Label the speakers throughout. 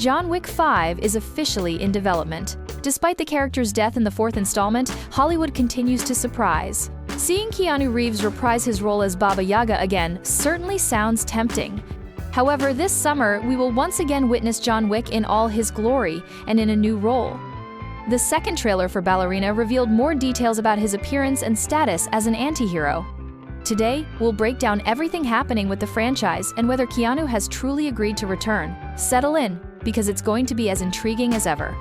Speaker 1: John Wick 5 is officially in development. Despite the character's death in the fourth installment, Hollywood continues to surprise. Seeing Keanu Reeves reprise his role as Baba Yaga again certainly sounds tempting. However, this summer, we will once again witness John Wick in all his glory and in a new role. The second trailer for Ballerina revealed more details about his appearance and status as an anti-hero. Today, we'll break down everything happening with the franchise and whether Keanu has truly agreed to return. Settle in, because it's going to be as intriguing as ever.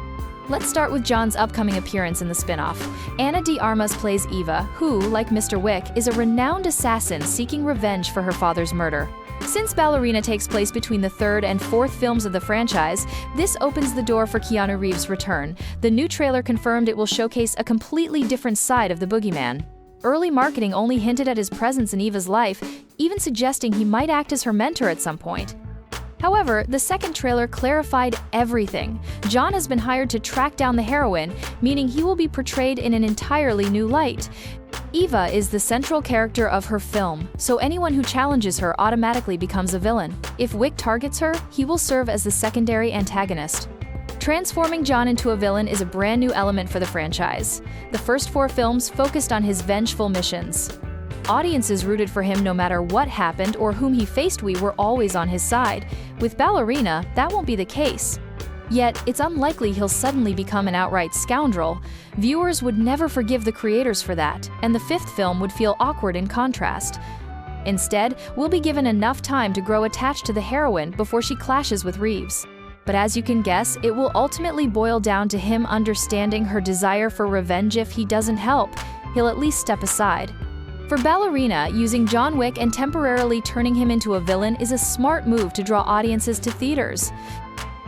Speaker 1: Let's start with John's upcoming appearance in the spin-off. Ana de Armas plays Eva, who, like Mr. Wick, is a renowned assassin seeking revenge for her father's murder. Since Ballerina takes place between the third and fourth films of the franchise, this opens the door for Keanu Reeves' return. The new trailer confirmed it will showcase a completely different side of the boogeyman. Early marketing only hinted at his presence in Eva's life, even suggesting he might act as her mentor at some point. However, the second trailer clarified everything. John has been hired to track down the heroine, meaning he will be portrayed in an entirely new light. Eva is the central character of her film, so anyone who challenges her automatically becomes a villain. If Wick targets her, he will serve as the secondary antagonist. Transforming John into a villain is a brand new element for the franchise. The first four films focused on his vengeful missions. Audiences rooted for him no matter what happened or whom he faced. We were always on his side. With Ballerina, that won't be the case. Yet, it's unlikely he'll suddenly become an outright scoundrel. Viewers would never forgive the creators for that, and the fifth film would feel awkward in contrast. Instead, we'll be given enough time to grow attached to the heroine before she clashes with Reeves. But as you can guess, it will ultimately boil down to him understanding her desire for revenge. If he doesn't help, he'll at least step aside. For Ballerina, using John Wick and temporarily turning him into a villain is a smart move to draw audiences to theaters.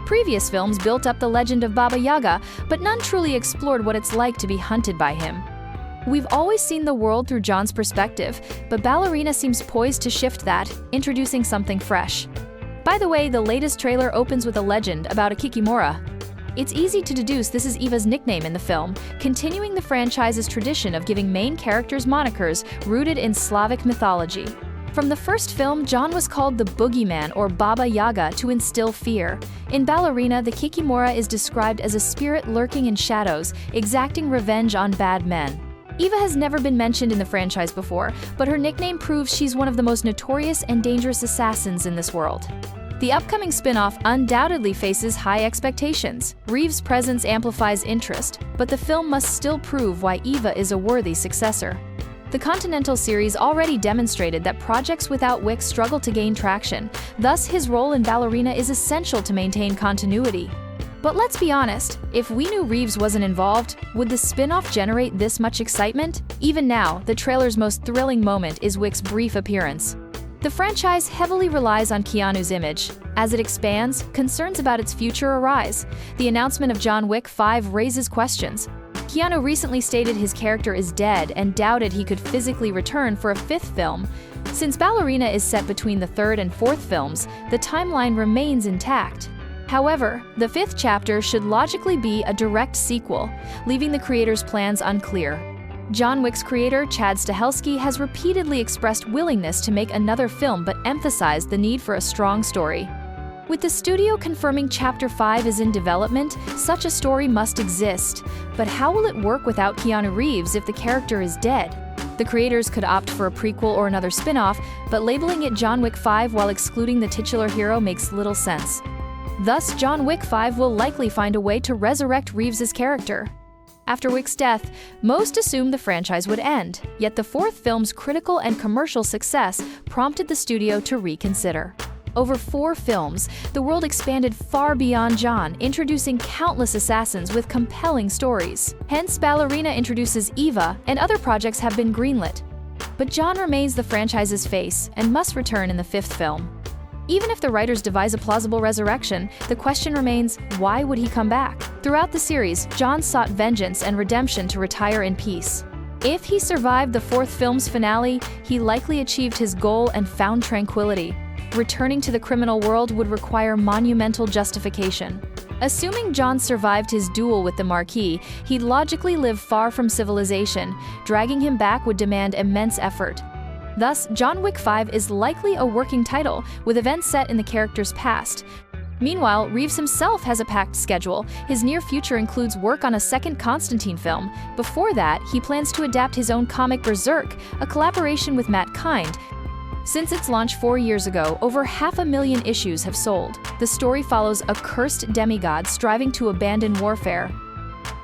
Speaker 1: Previous films built up the legend of Baba Yaga, but none truly explored what it's like to be hunted by him. We've always seen the world through John's perspective, but Ballerina seems poised to shift that, introducing something fresh. By the way, the latest trailer opens with a legend about a Kikimora. It's easy to deduce this is Eva's nickname in the film, continuing the franchise's tradition of giving main characters monikers rooted in Slavic mythology. From the first film, John was called the Boogeyman or Baba Yaga to instill fear. In Ballerina, the Kikimora is described as a spirit lurking in shadows, exacting revenge on bad men. Eva has never been mentioned in the franchise before, but her nickname proves she's one of the most notorious and dangerous assassins in this world. The upcoming spin-off undoubtedly faces high expectations. Reeves' presence amplifies interest, but the film must still prove why Eva is a worthy successor. The Continental series already demonstrated that projects without Wick struggle to gain traction, thus his role in Ballerina is essential to maintain continuity. But let's be honest, if we knew Reeves wasn't involved, would the spin-off generate this much excitement? Even now, the trailer's most thrilling moment is Wick's brief appearance. The franchise heavily relies on Keanu's image. As it expands, concerns about its future arise. The announcement of John Wick 5 raises questions. Keanu recently stated his character is dead and doubted he could physically return for a fifth film. Since Ballerina is set between the third and fourth films, the timeline remains intact. However, the fifth chapter should logically be a direct sequel, leaving the creator's plans unclear. John Wick's creator, Chad Stahelski, has repeatedly expressed willingness to make another film but emphasized the need for a strong story. With the studio confirming Chapter 5 is in development, such a story must exist. But how will it work without Keanu Reeves if the character is dead? The creators could opt for a prequel or another spin-off, but labeling it John Wick 5 while excluding the titular hero makes little sense. Thus, John Wick 5 will likely find a way to resurrect Reeves' character. After Wick's death, most assumed the franchise would end, yet the fourth film's critical and commercial success prompted the studio to reconsider. Over 4 films, the world expanded far beyond John, introducing countless assassins with compelling stories. Hence, Ballerina introduces Eva, and other projects have been greenlit. But John remains the franchise's face and must return in the fifth film. Even if the writers devise a plausible resurrection, the question remains, why would he come back? Throughout the series, John sought vengeance and redemption to retire in peace. If he survived the fourth film's finale, he likely achieved his goal and found tranquility. Returning to the criminal world would require monumental justification. Assuming John survived his duel with the Marquis, he'd logically live far from civilization. Dragging him back would demand immense effort. Thus, John Wick 5 is likely a working title, with events set in the character's past. Meanwhile, Reeves himself has a packed schedule. His near future includes work on a second Constantine film. Before that, he plans to adapt his own comic Berserk, a collaboration with Matt Kind. Since its launch 4 years ago, over 500,000 issues have sold. The story follows a cursed demigod striving to abandon warfare.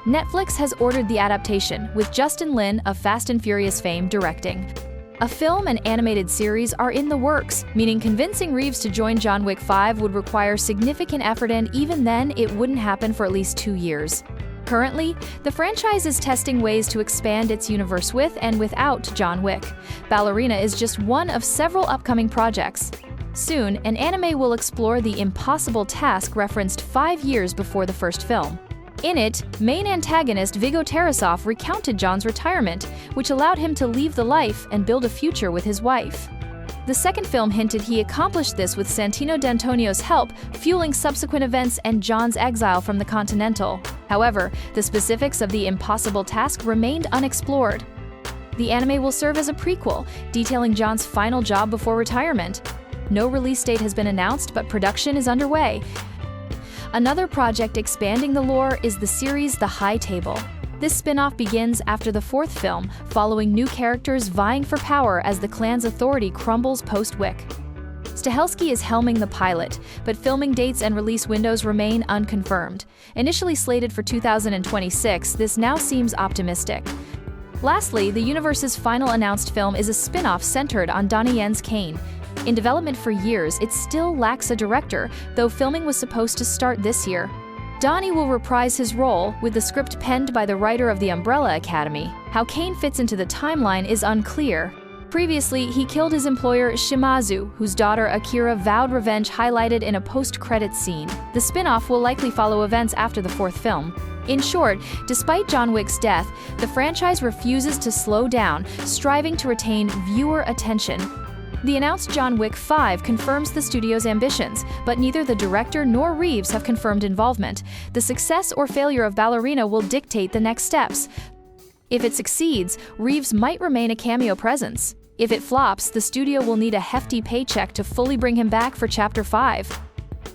Speaker 1: Netflix has ordered the adaptation, with Justin Lin of Fast and Furious fame directing. A film and animated series are in the works, meaning convincing Reeves to join John Wick 5 would require significant effort, and even then, it wouldn't happen for at least 2 years. Currently, the franchise is testing ways to expand its universe with and without John Wick. Ballerina is just one of several upcoming projects. Soon, an anime will explore the impossible task referenced 5 years before the first film. In it, main antagonist Viggo Tarasov recounted John's retirement, which allowed him to leave the life and build a future with his wife. The second film hinted he accomplished this with Santino D'Antonio's help, fueling subsequent events and John's exile from the Continental. However, the specifics of the impossible task remained unexplored. The anime will serve as a prequel, detailing John's final job before retirement. No release date has been announced, but production is underway. Another project expanding the lore is the series The High Table. This spin-off begins after the fourth film, following new characters vying for power as the clan's authority crumbles post-Wick. Stahelski is helming the pilot, but filming dates and release windows remain unconfirmed. Initially slated for 2026, this now seems optimistic. Lastly, the universe's final announced film is a spin-off centered on Donnie Yen's Kane. In development for years, it still lacks a director, though filming was supposed to start this year. Donnie will reprise his role, with the script penned by the writer of The Umbrella Academy. How Kane fits into the timeline is unclear. Previously, he killed his employer Shimazu, whose daughter Akira vowed revenge, highlighted in a post-credits scene. The spin-off will likely follow events after the fourth film. In short, despite John Wick's death, the franchise refuses to slow down, striving to retain viewer attention. The announced John Wick 5 confirms the studio's ambitions, but neither the director nor Reeves have confirmed involvement. The success or failure of Ballerina will dictate the next steps. If it succeeds, Reeves might remain a cameo presence. If it flops, the studio will need a hefty paycheck to fully bring him back for Chapter 5.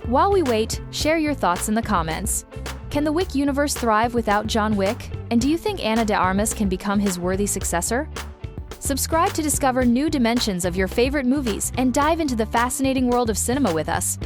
Speaker 1: While we wait, share your thoughts in the comments. Can the Wick universe thrive without John Wick? And do you think Ana de Armas can become his worthy successor? Subscribe to discover new dimensions of your favorite movies and dive into the fascinating world of cinema with us.